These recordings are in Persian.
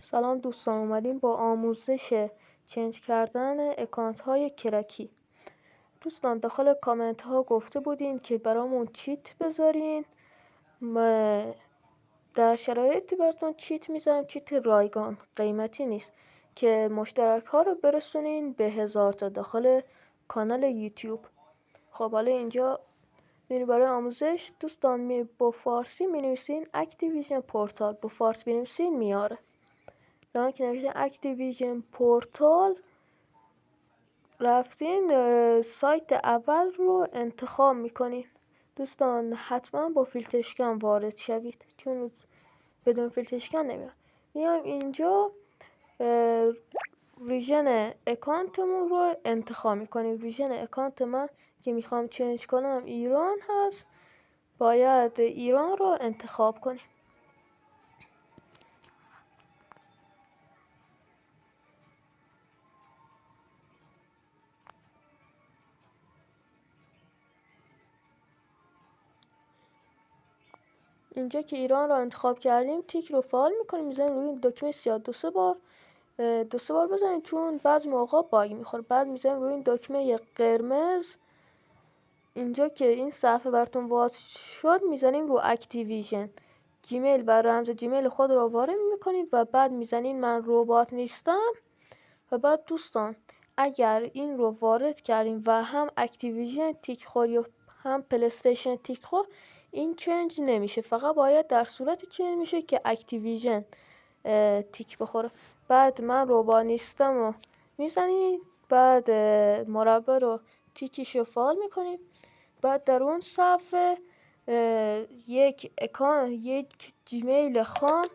سلام دوستان، اومدیم با آموزش چنج کردن اکانت های کرکی. دوستان داخل کامنت ها گفته بودین که برامون چیت بذارین. در شرایطی براتون چیت میذارم، چیت رایگان، قیمتی نیست، که مشترک ها رو برسونین به 1000 تا داخل کانال یوتیوب. خب حالا اینجا میریم برای آموزش. دوستان با فارسی مینویسین اکتیویژن پورتال، با فارسی بنویسین میاره. زمانی که نوشته اکتیویژن پورتال رفتین سایت اول رو انتخاب میکنین. دوستان حتما با فیلتر اشکن وارد شوید، چون بدون فیلتر اشکن نمیاد. میایم اینجا ریژن اکانتمون رو انتخاب میکنیم. ریژن اکانت من که میخوام چنج کنم ایران هست، باید ایران رو انتخاب کنیم. اینجا که ایران رو انتخاب کردیم تیک رو فعال میکنیم، میزنیم روی این دکمه سیاه دو سه بار بزنید، چون بعضی موقع باگ میخوره. بعد میزنیم روی این دکمه قرمز. اینجا که این صفحه براتون باز شد میزنیم رو اکتیویژن. جیمیل و رمز جیمیل خود رو وارد میکنیم و بعد میزنیم من ربات نیستم. و بعد دوستان اگر این رو وارد کردیم و هم اکتیویژن تیک خور یا هم پلیستیشن تیک خور، این چنج نمیشه. فقط باید در صورت چنج میشه که اکتیویژن تیک بخوره. بعد من ربات نیستم رو میزنیم، بعد مربع رو تیکش رو فعال میکنیم. بعد در اون صفحه یک جیمیل خام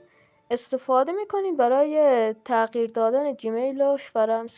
استفاده میکنیم برای تغییر دادن جیمیلش و رمز